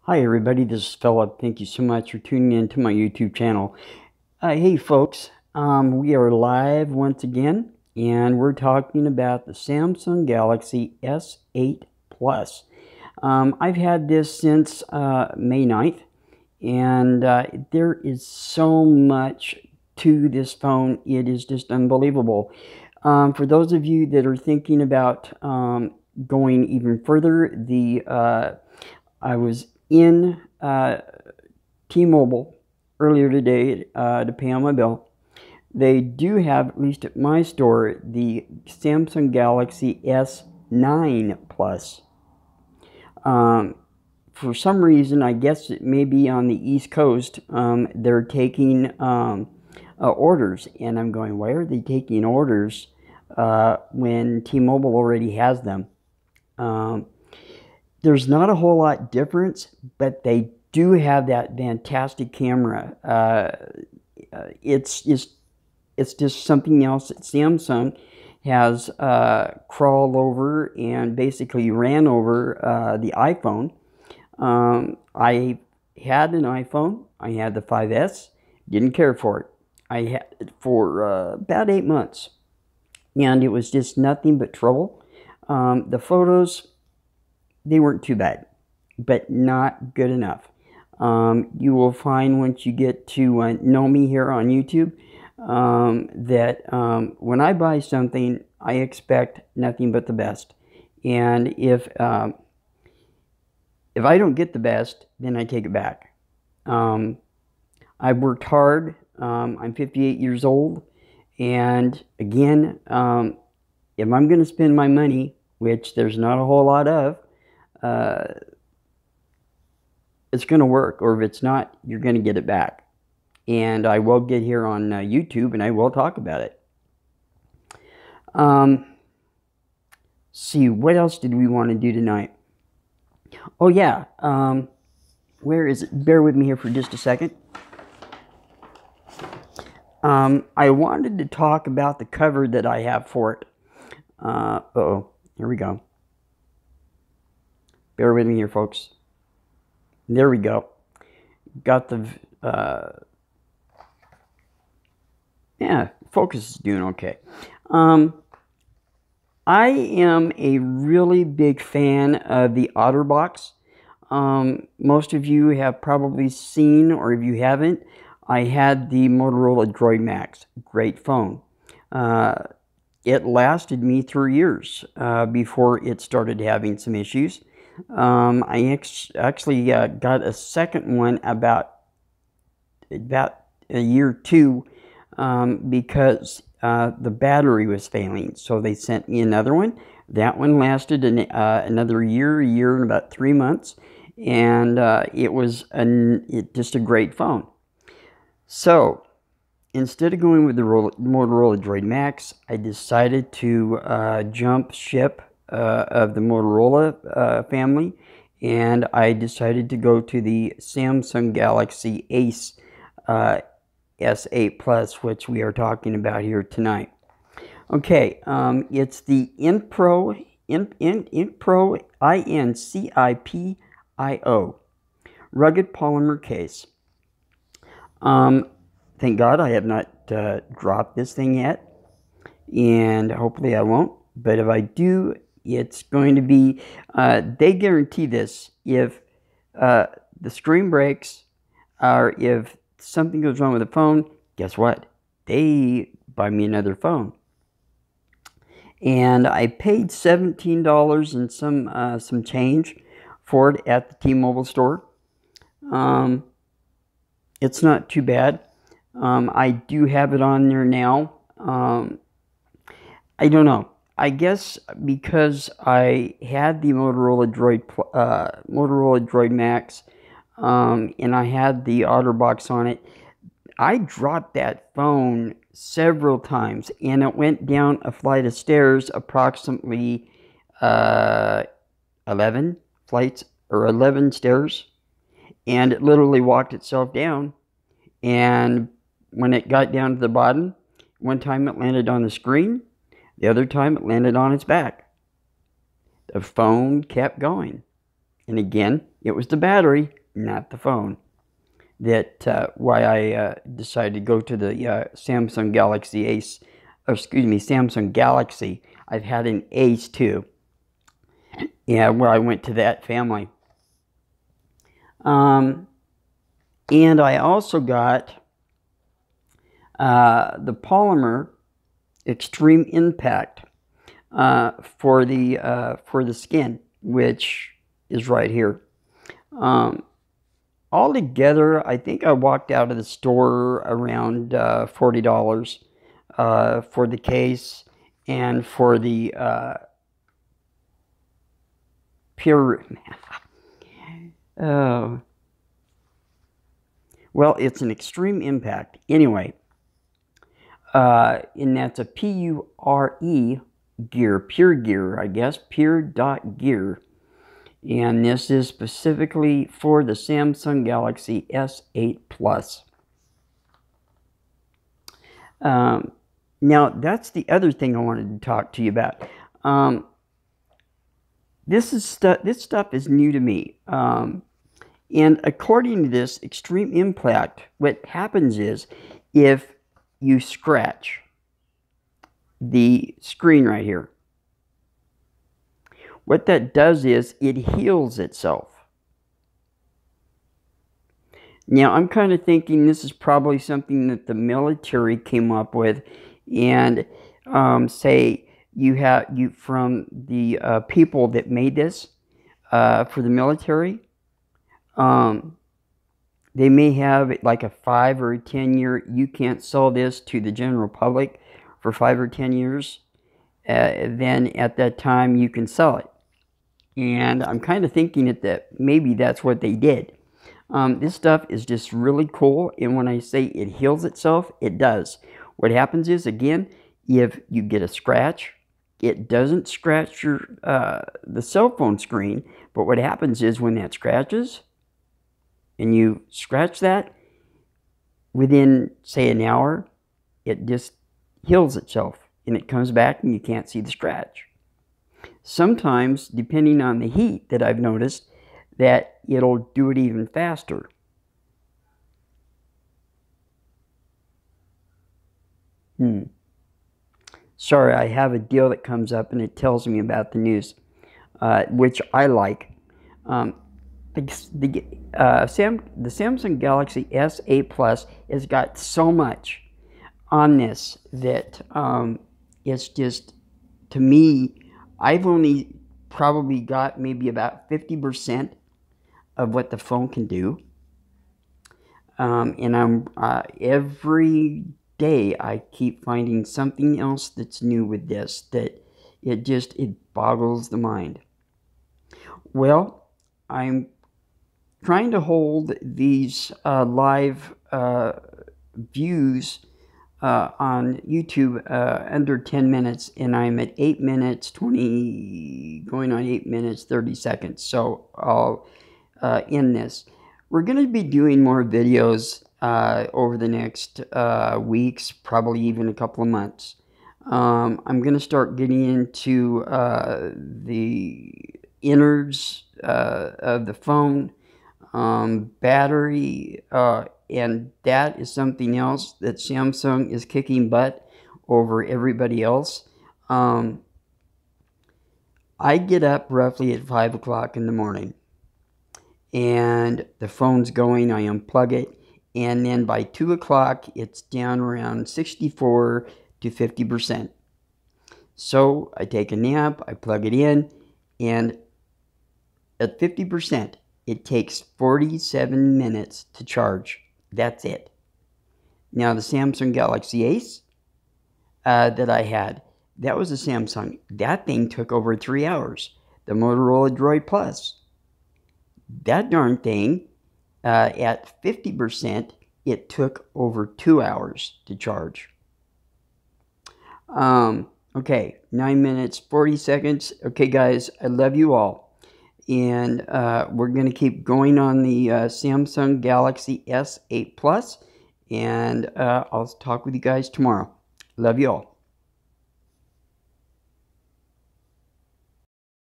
Hi everybody, this is Philip. Thank you so much for tuning in to my YouTube channel. Hey folks, we are live once again, and we're talking about the Samsung Galaxy S8 Plus. I've had this since May 9th, and there is so much to this phone. It is just unbelievable. For those of you that are thinking about going even further, I was in T-Mobile earlier today to pay on my bill. They do have, at least at my store, the Samsung Galaxy S9 Plus. For some reason, I guess it may be on the East Coast, they're taking orders. And I'm going, why are they taking orders when T-Mobile already has them? There's not a whole lot difference, but they do have that fantastic camera. It's just something else that Samsung has crawled over and basically ran over the iPhone. I had an iPhone. I had the 5S. Didn't care for it. I had it for about 8 months, and it was just nothing but trouble. The photos, they weren't too bad, but not good enough. You will find once you get to know me here on YouTube that when I buy something, I expect nothing but the best. And if I don't get the best, then I take it back. I've worked hard. I'm 58 years old. And again, if I'm going to spend my money, which there's not a whole lot of, it's going to work, or if it's not, you're going to get it back. And I will get here on YouTube and I will talk about it. See, what else did we want to do tonight? Oh yeah, where is it? Bear with me here for just a second. I wanted to talk about the cover that I have for it. Uh-oh, here we go. Bear with me here, folks. There we go. Got the, yeah, focus is doing okay. I am a really big fan of the OtterBox. Most of you have probably seen, or if you haven't, I had the Motorola Droid Max. Great phone. It lasted me 3 years before it started having some issues. I actually got a second one about a year or two because the battery was failing. So they sent me another one. That one lasted another year and about 3 months. And it was just a great phone. So instead of going with the Motorola Droid Max, I decided to jump ship of the Motorola family, and I decided to go to the Samsung Galaxy Ace S8 Plus, which we are talking about here tonight. Okay, it's the InPro INCIPIO rugged polymer case. Thank God I have not dropped this thing yet, and hopefully I won't. But if I do, it's going to be, they guarantee this. If the screen breaks, or if something goes wrong with the phone, guess what? They buy me another phone. And I paid $17 and some change for it at the T-Mobile store. It's not too bad. I do have it on there now. I don't know. I guess because I had the Motorola Droid Max, and I had the OtterBox on it, I dropped that phone several times, and it went down a flight of stairs, approximately 11 flights or 11 stairs, and it literally walked itself down. And when it got down to the bottom, one time it landed on the screen, the other time it landed on its back. The phone kept going. And again, it was the battery, not the phone, that why I decided to go to the Samsung Galaxy Ace, or excuse me, Samsung Galaxy. I've had an Ace too. Yeah, where I went to that family. And I also got the Polymer Extreme Impact for the skin, which is right here. Altogether, I think I walked out of the store around $40 for the case and for the pure. Well, it's an Extreme Impact anyway. And that's a P-U-R-E gear, Pure Gear, I guess, Pure.gear. And this is specifically for the Samsung Galaxy S8 Plus. Now, that's the other thing I wanted to talk to you about. This stuff is new to me. And according to this Extreme Impact, what happens is if you scratch the screen right here, what that does is it heals itself. Now, I'm kind of thinking this is probably something that the military came up with, and say from the people that made this for the military, they may have like a 5 or 10 year. You can't sell this to the general public for 5 or 10 years. Then at that time you can sell it. And I'm kind of thinking that maybe that's what they did. This stuff is just really cool, and when I say it heals itself, it does. What happens is, again, if you get a scratch, it doesn't scratch your the cell phone screen, but what happens is when that scratches, and you scratch that, within, say, an hour, it just heals itself, and it comes back and you can't see the scratch. Sometimes, depending on the heat that I've noticed, that it'll do it even faster. Sorry, I have a deal that comes up and it tells me about the news, which I like. The Samsung Galaxy S8 Plus has got so much on this that it's just, to me, I've only probably got maybe about 50% of what the phone can do. And I'm every day I keep finding something else that's new with this, that it boggles the mind. Well, I'm trying to hold these live views on YouTube under 10 minutes, and I'm at 8 minutes 20, going on 8 minutes 30 seconds. So I'll end this. We're going to be doing more videos over the next weeks, probably even a couple of months. I'm going to start getting into the innards of the phone, battery, and that is something else that Samsung is kicking butt over everybody else. I get up roughly at 5 o'clock in the morning, and the phone's going, I unplug it, and then by 2 o'clock it's down around 64 to 50%. So I take a nap, I plug it in, and at 50%, it takes 47 minutes to charge. That's it. Now, the Samsung Galaxy Ace that I had, that was a Samsung. That thing took over 3 hours. The Motorola Droid Plus, that darn thing, at 50%, it took over 2 hours to charge. Okay, 9 minutes, 40 seconds. Okay, guys, I love you all. And we're going to keep going on the Samsung Galaxy S8 Plus. And I'll talk with you guys tomorrow. Love you all.